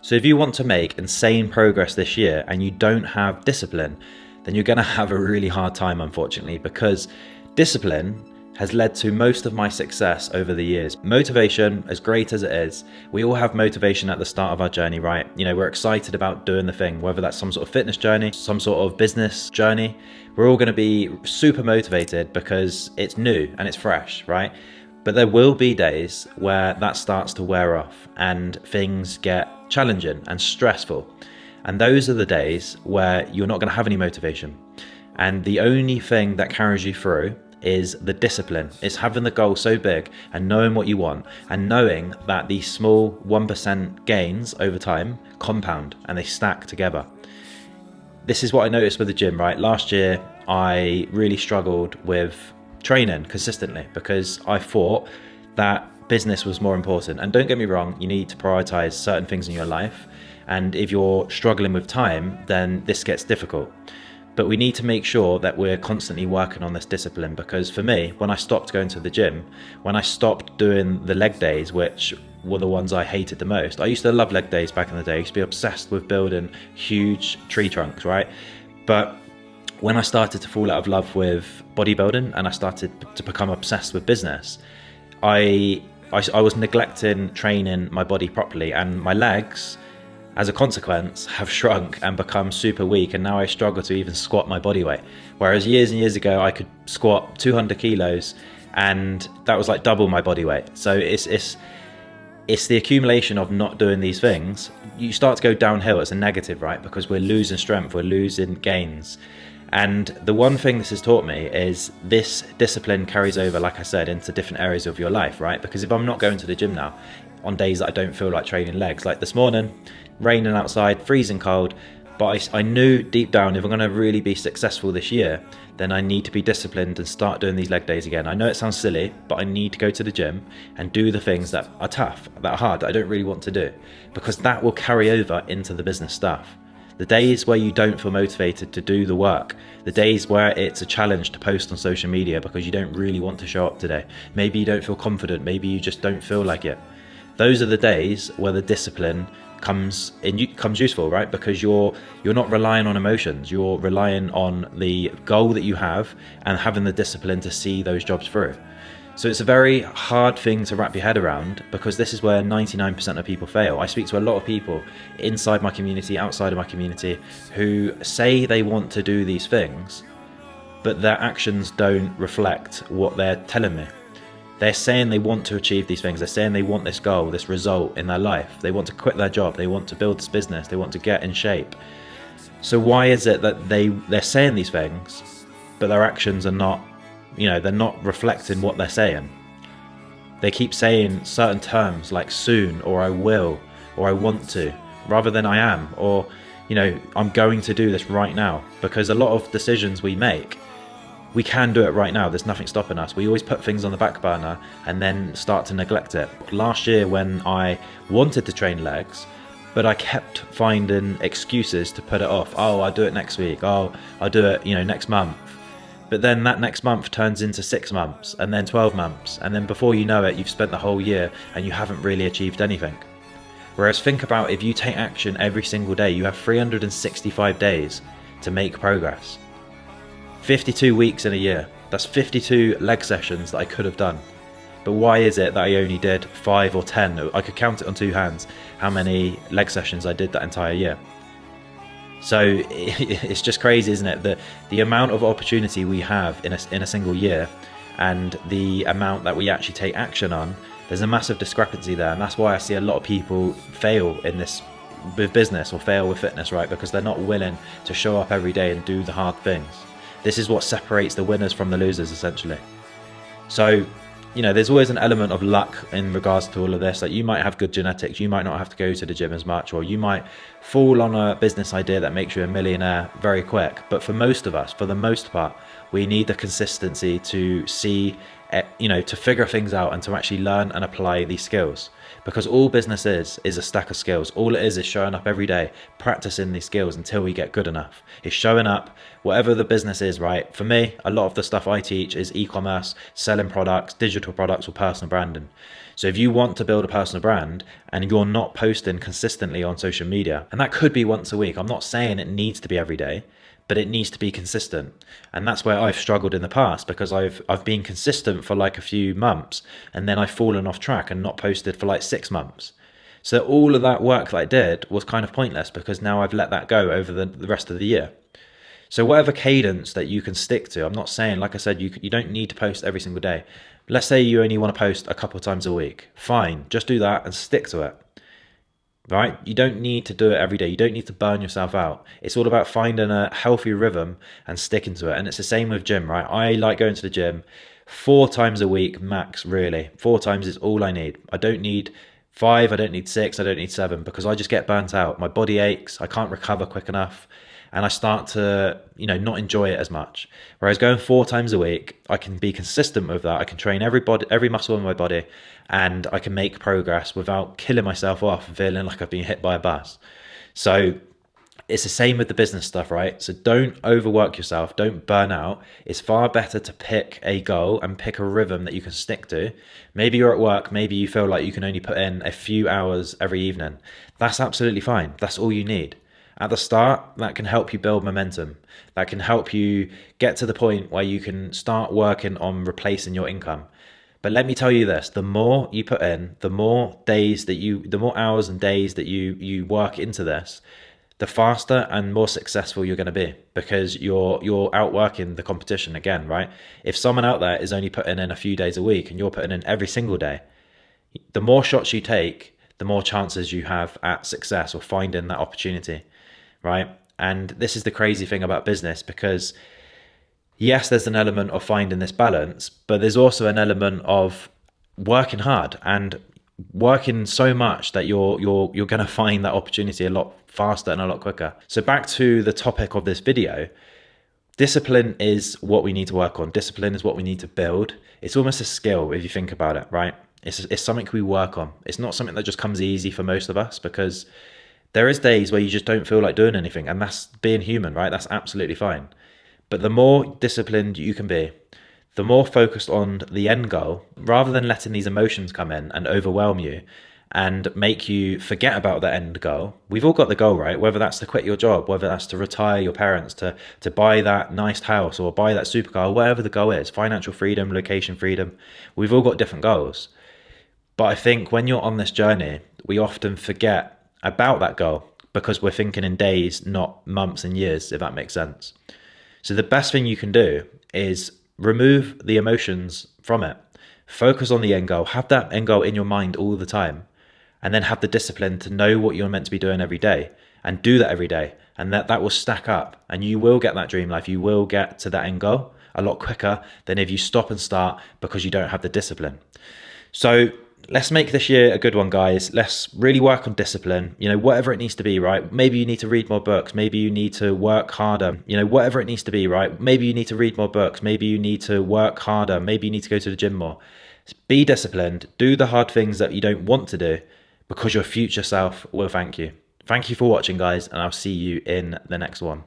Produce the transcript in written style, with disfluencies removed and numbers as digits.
So if you want to make insane progress this year and you don't have discipline, then you're going to have a really hard time, unfortunately, because discipline has led to most of my success over the years. Motivation, as great as it is, we all have motivation at the start of our journey, right? You know, we're excited about doing the thing, whether that's some sort of fitness journey, some sort of business journey. We're all going to be super motivated because it's new and it's fresh, right? But there will be days where that starts to wear off and things get challenging and stressful. And those are the days where you're not going to have any motivation. And the only thing that carries you through is the discipline. It's having the goal so big and knowing what you want and knowing that these small 1% gains over time compound and they stack together. This is what I noticed with the gym, right? Last year, I really struggled with training consistently because I thought that business was more important. And don't get me wrong, you need to prioritize certain things in your life. And if you're struggling with time, then this gets difficult. But we need to make sure that we're constantly working on this discipline, because for me, when I stopped going to the gym, when I stopped doing the leg days, which were the ones I hated the most. I used to love leg days back in the day. I used to be obsessed with building huge tree trunks, right? But when I started to fall out of love with bodybuilding and I started to become obsessed with business, I was neglecting training my body properly, and my legs, as a consequence, have shrunk and become super weak, and now I struggle to even squat my body weight. Whereas years and years ago, I could squat 200 kilos and that was like double my body weight. So it's the accumulation of not doing these things. You start to go downhill. It's a negative, right? Because we're losing strength, we're losing gains. And the one thing this has taught me is this discipline carries over, like I said, into different areas of your life, right? Because if I'm not going to the gym now, on days that I don't feel like training legs, like this morning, raining outside, freezing cold, but I knew deep down, if I'm going to really be successful this year, then I need to be disciplined and start doing these leg days again. I know it sounds silly, but I need to go to the gym and do the things that are tough, that are hard, that I don't really want to do, because that will carry over into the business stuff. The days where you don't feel motivated to do the work, the days where it's a challenge to post on social media because you don't really want to show up today, maybe you don't feel confident, maybe you just don't feel like it. Those are the days where the discipline comes useful, right? Because you're not relying on emotions, you're relying on the goal that you have and having the discipline to see those jobs through. So it's a very hard thing to wrap your head around, because this is where 99% of people fail. I speak to a lot of people inside my community, outside of my community, who say they want to do these things, but their actions don't reflect what they're telling me. They're saying they want to achieve these things. They're saying they want this goal, this result in their life. They want to quit their job. They want to build this business. They want to get in shape. So why is it that they're saying these things, but their actions are not, they're not reflecting what they're saying? They keep saying certain terms like soon, or I will, or I want to, rather than I am, or, I'm going to do this right now. Because a lot of decisions we make, we can do it right now. There's nothing stopping us. We always put things on the back burner and then start to neglect it. Last year, when I wanted to train legs, but I kept finding excuses to put it off. Oh, I'll do it next week. Oh, I'll do it, next month. But then that next month turns into 6 months, and then 12 months. And then before you know it, you've spent the whole year and you haven't really achieved anything. Whereas think about, if you take action every single day, you have 365 days to make progress. 52 weeks in a year. That's 52 leg sessions that I could have done. But why is it that I only did 5 or 10? I could count it on 2 hands how many leg sessions I did that entire year. So it's just crazy, isn't it? The amount of opportunity we have in a single year and the amount that we actually take action on, there's a massive discrepancy there. And that's why I see a lot of people fail in this with business or fail with fitness, right? Because they're not willing to show up every day and do the hard things. This is what separates the winners from the losers, essentially. So, there's always an element of luck in regards to all of this. Like, you might have good genetics, you might not have to go to the gym as much, or you might fall on a business idea that makes you a millionaire very quick. But for most of us, for the most part, we need the consistency to see, to figure things out and to actually learn and apply these skills. Because all business is a stack of skills. All it is showing up every day, practicing these skills until we get good enough. It's showing up, whatever the business is, right? For me, a lot of the stuff I teach is e-commerce, selling products, digital products, or personal branding. So if you want to build a personal brand and you're not posting consistently on social media, and that could be once a week, I'm not saying it needs to be every day, but it needs to be consistent. And that's where I've struggled in the past, because I've been consistent for like a few months and then I've fallen off track and not posted for like 6 months. So all of that work that I did was kind of pointless, because now I've let that go over the rest of the year. So whatever cadence that you can stick to, I'm not saying, like I said, you don't need to post every single day. Let's say you only want to post a couple of times a week. Fine, just do that and stick to it. Right? You don't need to do it every day. You don't need to burn yourself out. It's all about finding a healthy rhythm and sticking to it. And it's the same with gym, right? I like going to the gym 4 times a week max, really. 4 times is all I need. I don't need 5, I don't need 6, I don't need 7, because I just get burnt out. My body aches, I can't recover quick enough, and I start to, not enjoy it as much. Whereas going 4 times a week, I can be consistent with that. I can train every muscle in my body, and I can make progress without killing myself off and feeling like I've been hit by a bus. So it's the same with the business stuff, right? So don't overwork yourself, don't burn out. It's far better to pick a goal and pick a rhythm that you can stick to. Maybe you're at work, maybe you feel like you can only put in a few hours every evening. That's absolutely fine. That's all you need. At the start, that can help you build momentum. That can help you get to the point where you can start working on replacing your income. But let me tell you this, the more you put in, the more hours and days that you work into this, the faster and more successful you're going to be, because you're outworking the competition again, right? If someone out there is only putting in a few days a week and you're putting in every single day, the more shots you take, the more chances you have at success or finding that opportunity, right? And this is the crazy thing about business, because yes, there's an element of finding this balance, but there's also an element of working hard and working so much that you're going to find that opportunity a lot faster and a lot quicker. So back to the topic of this video, discipline is what we need to work on. Discipline is what we need to build. It's almost a skill if you think about it, right? It's something we work on. It's not something that just comes easy for most of us, because there is days where you just don't feel like doing anything, and that's being human, right? That's absolutely fine. But the more disciplined you can be, the more focused on the end goal, rather than letting these emotions come in and overwhelm you and make you forget about the end goal. We've all got the goal, right? Whether that's to quit your job, whether that's to retire your parents, to buy that nice house or buy that supercar, whatever the goal is, financial freedom, location freedom. We've all got different goals. But I think when you're on this journey, we often forget about that goal because we're thinking in days, not months and years, if that makes sense. So the best thing you can do is remove the emotions from it. Focus on the end goal. Have that end goal in your mind all the time. And then have the discipline to know what you're meant to be doing every day and do that every day. And that will stack up, and you will get that dream life. You will get to that end goal a lot quicker than if you stop and start because you don't have the discipline. So let's make this year a good one, guys. Let's really work on discipline, whatever it needs to be, right? Maybe you need to read more books. Maybe you need to work harder, whatever it needs to be, right? Maybe you need to read more books. Maybe you need to work harder. Maybe you need to go to the gym more. Be disciplined. Do the hard things that you don't want to do, because your future self will thank you. Thank you for watching, guys, and I'll see you in the next one.